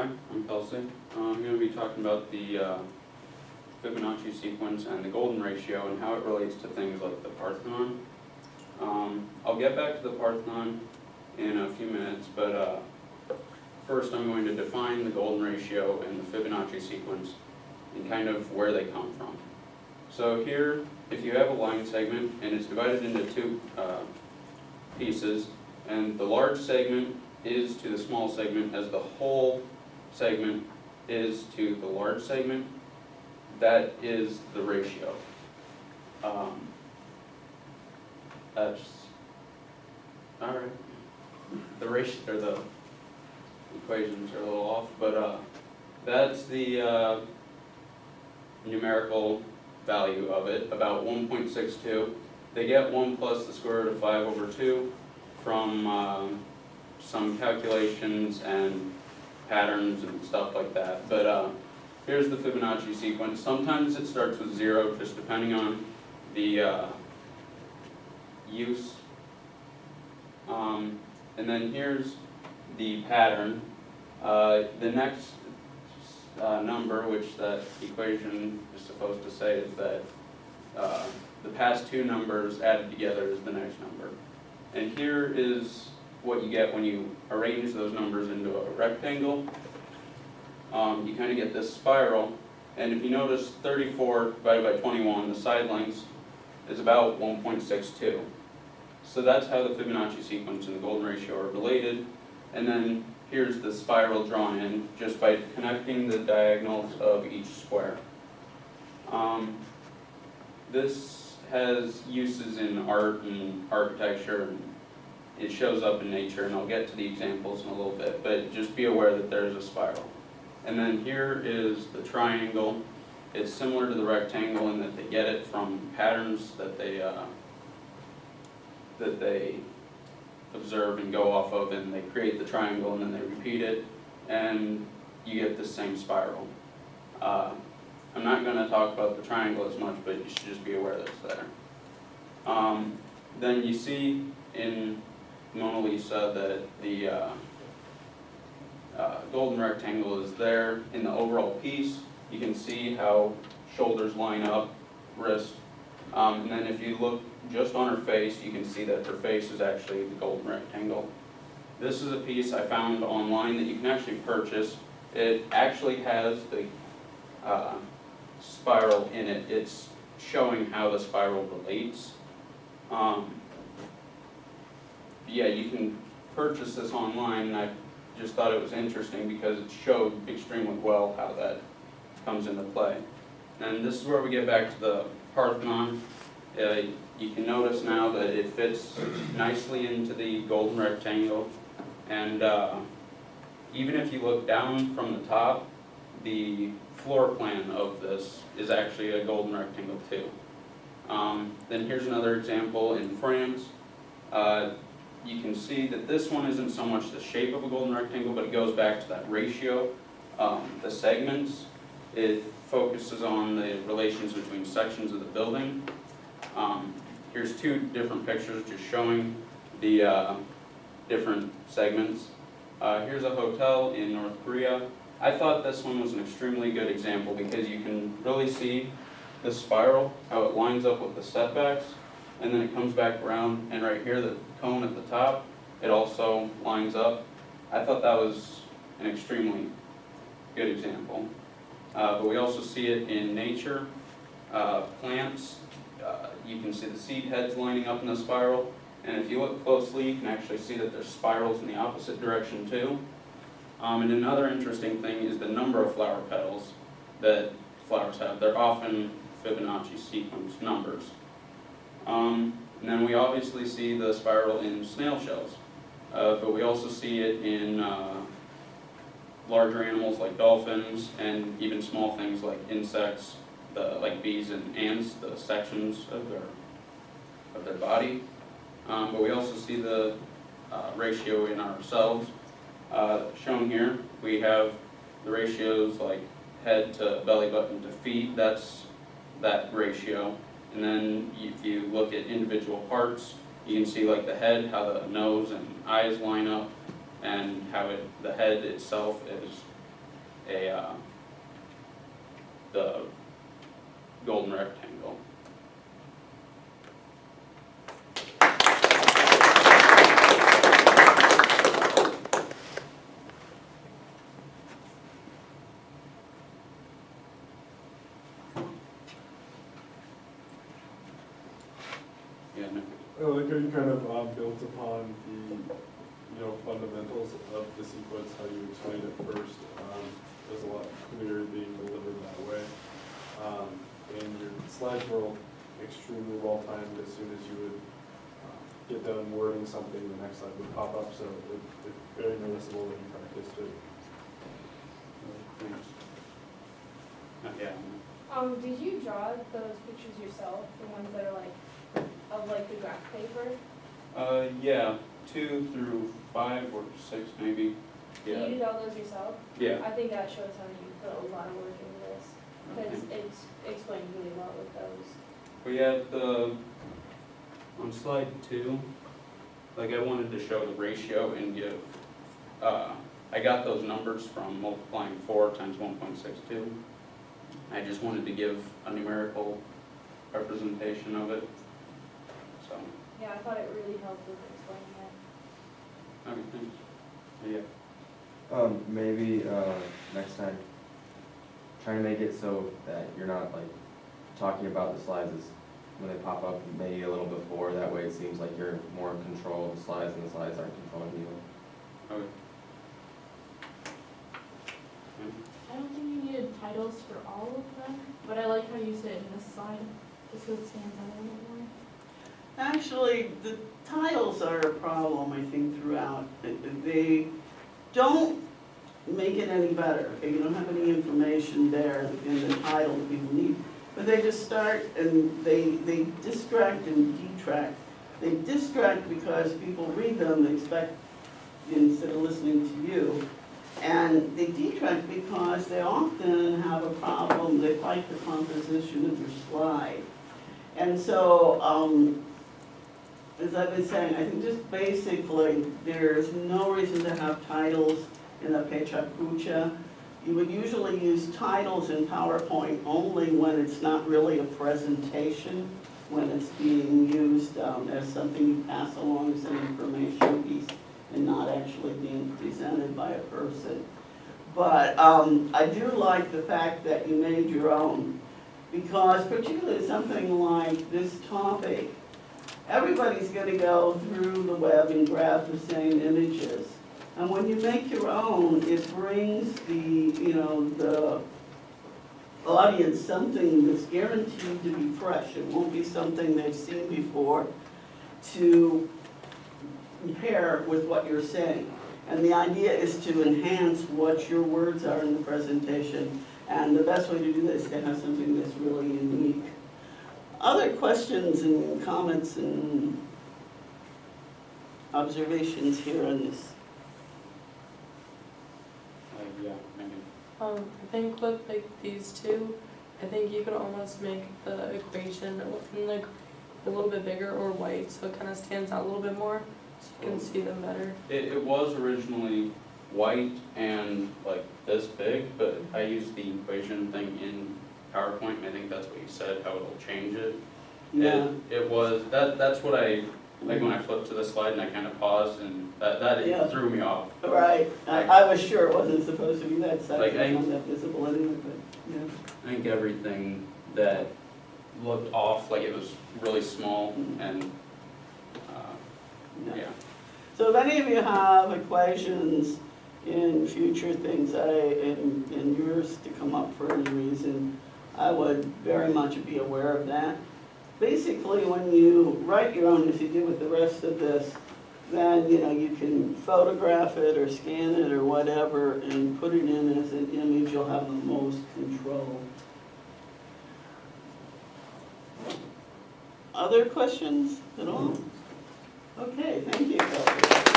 Hi, I'm Kelsey. I'm going to be talking about the Fibonacci sequence and the golden ratio and how it relates to things like the Parthenon. I'll get back to the Parthenon in a few minutes, but first I'm going to define the golden ratio and the Fibonacci sequence and kind of where they come from. So here, if you have a line segment and it's divided into two pieces, and the large segment is to the small segment as the whole segment is to the large segment, that is the ratio. That's all right. The ratio, or the equations are a little off, but that's the numerical value of it, about 1.62. They get 1 plus the square root of 5 over 2 from some calculations and patterns and stuff like that. But here's the Fibonacci sequence. Sometimes it starts with 0, just depending on the use. And then here's the pattern. The next number, which that equation is supposed to say, is that the past two numbers added together is the next number. And here is what you get when you arrange those numbers into a rectangle. You kind of get this spiral, and if you notice 34 divided by 21, the side lengths is about 1.62. So that's how the Fibonacci sequence and the golden ratio are related. And then here's the spiral drawn in just by connecting the diagonals of each square. This has uses in art and architecture, and it shows up in nature, and I'll get to the examples in a little bit, but just be aware that there's a spiral. And then here is the triangle. It's similar to the rectangle in that they get it from patterns that they observe and go off of, and they create the triangle and then they repeat it, and you get the same spiral. I'm not going to talk about the triangle as much, but you should just be aware that it's there. Then you see in Mona Lisa that the golden rectangle is there in the overall piece. You can see how shoulders line up, wrist, and then if you look just on her face, you can see that her face is actually the golden rectangle. This is a piece I found online that you can actually purchase. It actually has the spiral in it. It's showing how the spiral relates. Yeah, you can purchase this online, and I just thought it was interesting because it showed extremely well how that comes into play. And this is where we get back to the Parthenon. You can notice now that it fits nicely into the golden rectangle, and even if you look down from the top, the floor plan of this is actually a golden rectangle too. Then here's another example in France. You can see that this one isn't so much the shape of a golden rectangle, but it goes back to that ratio. The segments, it focuses on the relations between sections of the building. Here's two different pictures just showing the different segments. Here's a hotel in North Korea. I thought this one was an extremely good example because you can really see the spiral, how it lines up with the setbacks, and then it comes back around, and right here, the cone at the top, it also lines up. I thought that was an extremely good example. But we also see it in nature. Plants, you can see the seed heads lining up in the spiral, and if you look closely, you can actually see that there's spirals in the opposite direction too. And another interesting thing is the number of flower petals that flowers have. They're often Fibonacci sequence numbers. And then we obviously see the spiral in snail shells, but we also see it in larger animals like dolphins, and even small things like insects, like bees and ants, the sections of their body. But we also see the ratio in ourselves. Shown here, we have the ratios like head to belly button to feet. That's that ratio. And then if you look at individual parts, you can see like the head, how the nose and eyes line up, and how the head itself is the golden rectangle. Yeah, no. I like how you kind of built upon the, fundamentals of the sequence, how you explained it first. It was a lot clearer being delivered that way. And your slides were extremely well timed. As soon as you would get done wording something, the next slide would pop up, so it's very noticeable that you practiced it. Yeah. Did you draw those pictures yourself, the ones that are like, of like the graph paper? Yeah, 2 through 5 or 6 maybe. Yeah. You did all those yourself? Yeah. I think that shows how you put a lot of work into this, because Okay. it's explained really well with those. We had on slide 2, like I wanted to show the ratio and give, I got those numbers from multiplying 4 times 1.62. I just wanted to give a numerical representation of it, so. Yeah, I thought it really helped with explaining it. Okay, thanks. Yeah. Maybe next time, try to make it so that you're not like talking about the slides as when they pop up maybe a little before. That way it seems like you're more in control of the slides and the slides aren't controlling you. Okay. I don't think you needed titles for all of them, but I like how you said in this slide, just so it stands out a little bit more. Actually, the titles are a problem, I think, throughout. They don't make it any better. You don't have any information there in the title that people need. But they just start and they distract and detract. They distract because people read them, they expect, instead of listening to you. And they detract because they often have a problem, they fight the composition of your slide. And so, as I've been saying, I think just basically, there's no reason to have titles in the Pecha Kucha. You would usually use titles in PowerPoint only when it's not really a presentation, when it's being used as something you pass along as an information piece and not actually being presented by a person. But I do like the fact that you made your own, because particularly something like this topic, everybody's going to go through the web and grab the same images. And when you make your own, it brings the audience something that's guaranteed to be fresh. It won't be something they've seen before to compare with what you're saying. And the idea is to enhance what your words are in the presentation. And the best way to do this is to have something that's really unique. Other questions and comments and observations here on this? Yeah, maybe. I think with like these two, I think you could almost make the equation in the a little bit bigger or white, so it kind of stands out a little bit more, so you can see them better. It was originally white and like this big, but I used the equation thing in PowerPoint, and I think that's what you said, how it'll change it. Yeah. It was, that's what I, like when I flipped to the slide and I kind of paused, and that Yeah. threw me off. Right. I was sure it wasn't supposed to be that size, Like, it's not that visible anyway, but, yeah. I think everything that looked off, like it was really small, and, yeah. So if any of you have equations in future things in yours to come up for any reason, I would very much be aware of that. Basically, when you write your own, as you do with the rest of this, then you can photograph it or scan it or whatever and put it in as an image. You'll have the most control. Other questions at all? Okay, thank you.